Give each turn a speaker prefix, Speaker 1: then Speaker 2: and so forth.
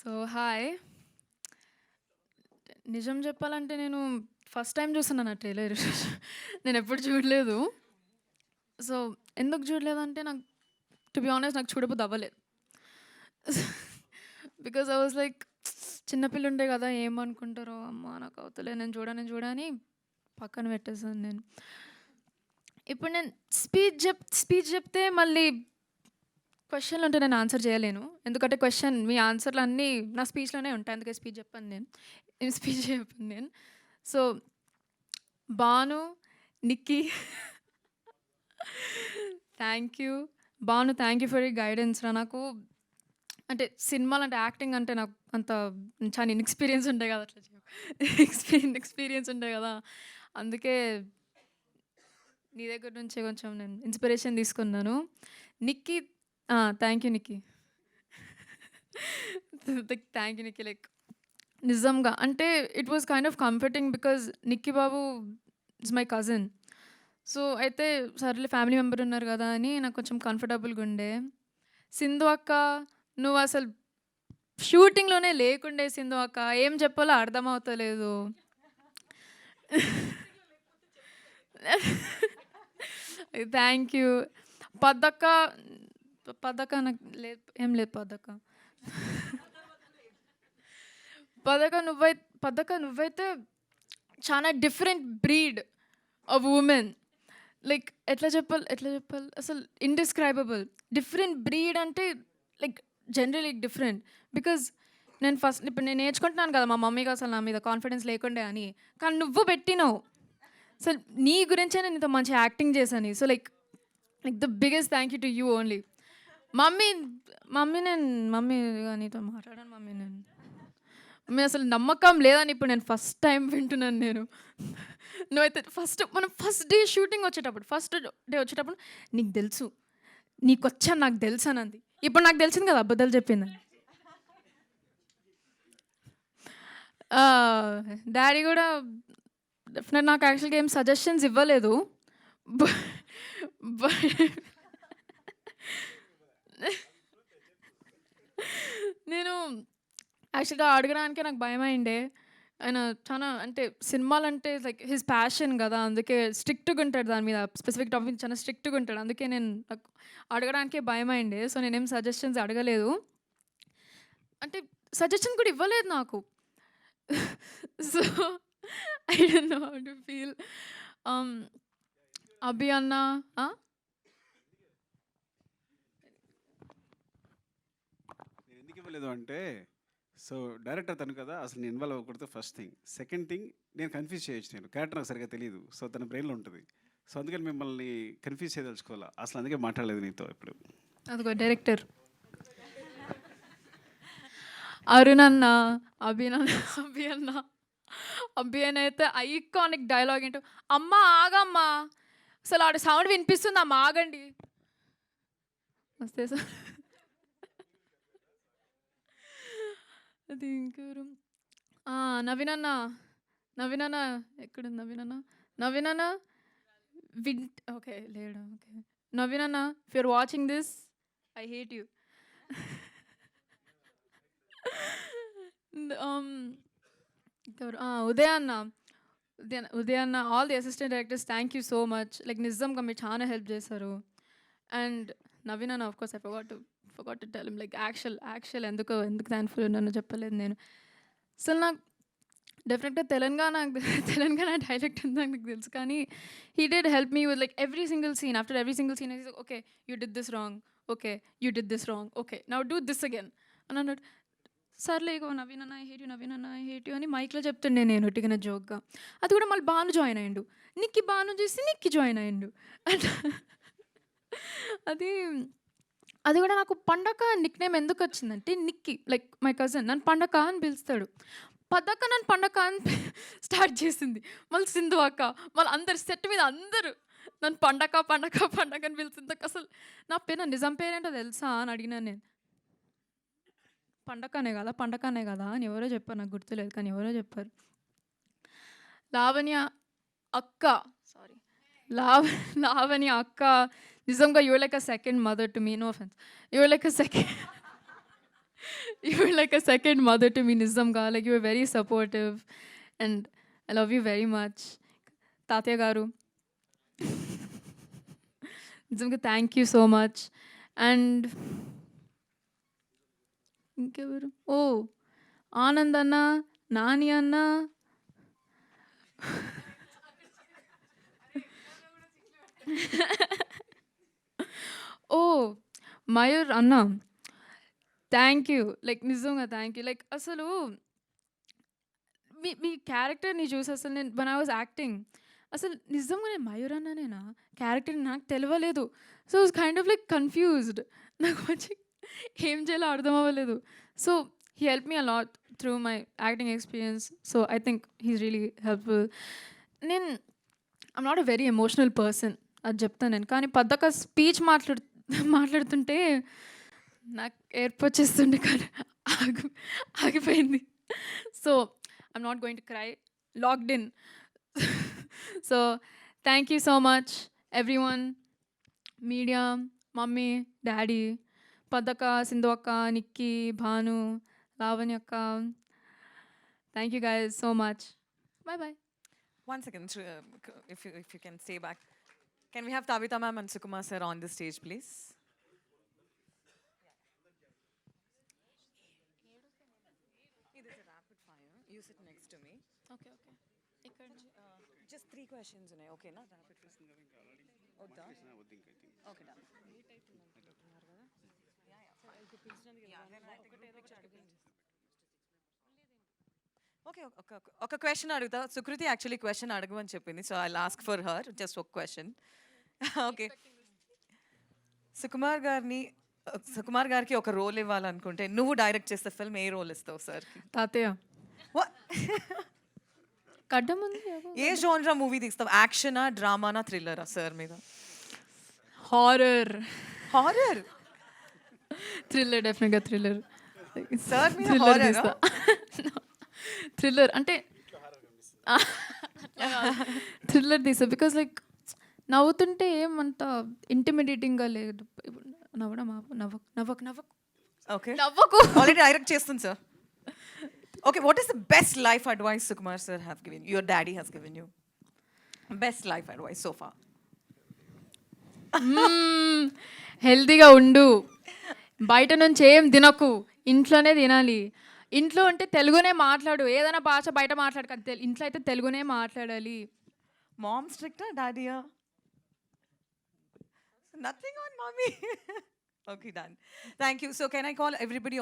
Speaker 1: So hi. నిజం చెప్పాలంటే నేను ఫస్ట్ టైం చూస్తున్నాను ఆ ట్రైలర్. నేనెప్పుడు చూడలేదు. సో ఎందుకు చూడలేదంటే నాకు టు బి ఆనెస్ట్ నాకు చూడబుద్ధి అవ్వలేదు. బికాజ్ ఐ వాజ్ లైక్ చిన్న పిల్లుండే కదా ఏమనుకుంటారో అమ్మ నాకు అవుతలే నేను చూడ అని పక్కన పెట్టేసాను నేను. ఇప్పుడు నేను స్పీచ్ చెప్తే మళ్ళీ క్వశ్చన్లు ఉంటే నేను ఆన్సర్ చేయలేను. ఎందుకంటే క్వశ్చన్ మీ ఆన్సర్లు అన్నీ నా స్పీచ్‌లోనే ఉంటాయి. అందుకే స్పీచ్ చెప్పను నేను. స్పీచ్ చెప్పను నేను. So, Bhanu, Nikki thank you. Bhanu thank you for your guidance రా. నాకు అంటే సినిమాలంటే యాక్టింగ్ అంటే నాకు అంత చాలా ఇన్‌ఎక్స్‌పీరియన్స్ ఉంటాయి కదా! అట్లా చెప్పు. ఇన్‌ఎక్స్‌పీరియన్స్ ఉంటాయి కదా! అందుకే నీ దగ్గర నుంచే కొంచెం నేను ఇన్‌స్పిరేషన్ తీసుకున్నాను. Nikki thank you Nikki. Thank you Nikki. Like నిజంగా అంటే it was kind of comforting because Nikki Babu is my cousin. So అయితే సర్లే ఫ్యామిలీ మెంబర్ ఉన్నారు కదా అని నాకు కొంచెం కంఫర్టబుల్గా ఉండే. సింధు అక్క నువ్వు అసలు షూటింగ్లోనే లేకుండే. సింధు అక్క ఏం చెప్పాలో అర్థమవుతలేదు. Thank you. పద్దక్క పద్దక్క నాకు లేదు ఏం లేదు పద్దక్క. పద్దక్క నువ్వైతే చాలా different breed of women. Like ఎట్లా చెప్పాలి అసలు ఇండిస్క్రైబబుల్. డిఫరెంట్ బ్రీడ్ అంటే లైక్ జనరలీ డిఫరెంట్. బికాజ్ నేను ఫస్ట్ ఇప్పుడు నేను నేర్చుకుంటున్నాను కదా మా మమ్మీకి అసలు నా మీద కాన్ఫిడెన్స్ లేకుండే అని. కానీ నువ్వు పెట్టినావు. అసలు నీ గురించే నేను ఇంత మంచి యాక్టింగ్ చేశాను. So like like the biggest thank you to you only. Mummy mummy నీతో మాట్లాడాను మమ్మీ నేను. మమ్మీ అసలు నమ్మకం లేదని ఇప్పుడు నేను ఫస్ట్ టైం వింటున్నాను నేను. నువ్వైతే మనం ఫస్ట్ డే షూటింగ్ వచ్చేటప్పుడు ఫస్ట్ డే వచ్చేటప్పుడు నీకు తెలుసు నీకొచ్చా నాకు తెలుసు అని అంది. ఇప్పుడు నాకు తెలిసింది కదా అబద్ధాలు చెప్పిందని. డాడీ కూడా డెఫినెట్ నాకు యాక్చువల్గా ఏం సజెషన్స్ ఇవ్వలేదు. నేను యాక్చువల్గా అడగడానికే నాకు భయమైండే. ఆయన చాలా అంటే సినిమాలంటే లైక్ హిస్ ప్యాషన్ కదా! అందుకే స్ట్రిక్ట్‌గా ఉంటాడు దాని మీద. స్పెసిఫిక్ టాపిక్ చాలా స్ట్రిక్ట్‌గా ఉంటాడు. అందుకే నాకు అడగడానికే భయమైండే. సో, నేనేం సజెషన్స్ అడగలేదు. అంటే సజెషన్ కూడా ఇవ్వలేదు నాకు. So, I don't know how to feel. ఆహ్, అభి అన్న ఆ!
Speaker 2: నేనెందుకు ఇవ్వలేదు అంటే, సో డైరెక్టర్ తను కదా! అసలు నేను ఇన్వాల్వ్ అవ్వకూడదు ఫస్ట్ థింగ్. సెకండ్ థింగ్ నేను కన్‌ఫ్యూజ్ చేయొచ్చు నేను. క్యారెక్టర్ నాకు సరిగ్గా తెలీదు. సో తన బ్రెయిన్‌లో ఉంటది. సో అందుకని మిమ్మల్ని కన్‌ఫ్యూజ్ చేయదలుచుకోలా. అసలు అందుకే మాట్లాడలేదు నీతో ఎప్పుడు.
Speaker 1: అదిగో డైరెక్టర్. అరుణ్ అన్న, అభి అన్న, అభి అన్న అయితే ఐకానిక్ డైలాగ్ ఏంటో "అమ్మ ఆగమ్మా! అసలు ఆడ సౌండ్ వినిపిస్తుందమ్మా ఆగండి." వస్తే సార్ అది ఇంకెవరు నవీన్ అన్న, నవీన్ అన్న ఎక్కడుంది నవీన్ అన్న? నవీన్ అన్న ఓకే లేడు. ఓకే నవీన్ అన్న if you're watching this I hate you. ఇంకెవరు ఉదయ్ అన్న, ఉదయ్ అన్న all the assistant directors thank you so much. Like నిజంగా మీరు చాలా హెల్ప్ చేశారు. అండ్ నవీన్ అన్న of course I forgot to tell him like ఎందుకు థ్యాంక్ఫుల్ ఉన్నానో చెప్పలేదు నేను. అసలు నాకు డెఫినెట్గా తెలంగాణ డైలెక్ట్ ఉందని నాకు తెలుసు. కానీ he did help me with like every single scene. After every single scene okay you did this wrong, okay you did this wrong, okay now do this again అని అన్నాడు. సర్లే ఇగో నవీన్ అన్న ఐ హేట్ యూ, నవీన్ అన్న I hate you అని మైక్లో చెప్తుండే నేను ఉట్టిగానే జోక్గా. అది కూడా మళ్ళీ భాను జాయిన్ అయ్యిండు. భాను చూసి నిక్కి జాయిన్ అయ్యిండు. అది అది కూడా నాకు పండగ నిక్ నేమ్ ఎందుకు వచ్చిందంటే నిక్కీ లైక్ మై కజిన్ నన్ను పండగ అని పిలుస్తాడు. పద్దక్క నన్ను పండగ అని స్టార్ట్ చేసింది. మళ్ళీ సింధు అక్క మళ్ళీ అందరు సెట్ మీద అందరూ నన్ను పండగ అని పిలుస్తుంది. అసలు నా పేరు నిజం పేరేంటో తెలుసా అని అడిగినాను నేను. పండగనే కదా అని ఎవరో చెప్పారు. నాకు గుర్తులేదు కానీ ఎవరో చెప్పారు. లావణ్య అక్క సారీ లావణ్య అక్క నిజంగా you're like a second mother to me. No offence. You're like a You were like a second mother to me, Nizamga. Like, you were very supportive. And I love you very much. Tatya Garu. Nizamga, thank you so much. And ఇంకెవరు ఓ ఆనంద్ అన్న నాని అన్న ఓ మయూర్ అన్న thank you like నిజంగా thank you like అసలు మీ క్యారెక్టర్ని చూసి అసలు నేను వన్ ఐ వాజ్ యాక్టింగ్ అసలు నిజంగా నేను మయూర్ అన్ననేనా క్యారెక్టర్ నాకు తెలియలేదు so was kind of like confused నాకు వచ్చి ఏం చేయాలో అర్థం అవ్వలేదు so he help me a lot through my acting experience so I think he's really helpful నేను I'm not a very emotional person అది చెప్తాను నేను కానీ పద్దక స్పీచ్ మాట్లాడుతుంటే నాకు ఏర్పు వచ్చేస్తుండే కానీ ఆగిపోయింది so I'm not going to cry locked in so thank you so much everyone media mummy daddy పద్దక సింధు అక్క నిక్కీ భాను లావణ్య అక్క thank you guys so much bye bye
Speaker 3: 1 second, if you can stay back. Can we have Tabitha ma'am and Sukumar sir on the stage, please? It is a rapid fire. You sit next to me.
Speaker 1: Okay okay ఇక్కడ
Speaker 3: Just 3 questions ఉన్నాయి. Okay, na? Rapid fire. వద్దా? Okay, done. Okay ఒక question అడుగుతా Sukriti actually question అడగమని చెప్పింది so I ask for her just ఒక question okay Sukumar గారికి ఒక రోల్ ఇవ్వాలనుకుంటే నువ్వు డైరెక్ట్ చేస్తే ఫిల్మ్ ఏ రోల్ ఇస్తావు సార్కి
Speaker 1: తాతయ్య కడ్డం ఉంది
Speaker 3: ఏ జోన్రా మూవీ తీస్తావు యాక్షనా డ్రామానా థ్రిల్లరా సార్ మీద
Speaker 1: హారర్
Speaker 3: హారర్
Speaker 1: థ్రిల్లర్ డెఫినెట్గా థ్రిల్లర్
Speaker 3: సార్ మీద హారర్
Speaker 1: థ్రిల్లర్ అంటే థ్రిల్లర్ తీసా బికాస్ లైక్ నవ్వుతుంటే ఏమంత ఇంటిమిడేటింగ్గా లేదు నవ్వడం నవ్వకు
Speaker 3: ఓకే
Speaker 1: నవ్వకు
Speaker 3: ఆల్రెడీ డైరెక్ట్ చేస్తుంది sir okay what is the best life advice Sukumar sir have given your daddy has given you best life advice so far
Speaker 1: హెల్తీగా ఉండు బయట నుంచి ఏం తినకు ఇంట్లోనే తినాలి ఇంట్లో అంటే తెలుగునే మాట్లాడు ఏదైనా భాష బయట మాట్లాడు ఇంట్లో అయితే తెలుగునే మాట్లాడాలి
Speaker 3: మామ్ స్ట్రిక్టా డాడీయా nothing on mummy okay done thank you so can I call everybody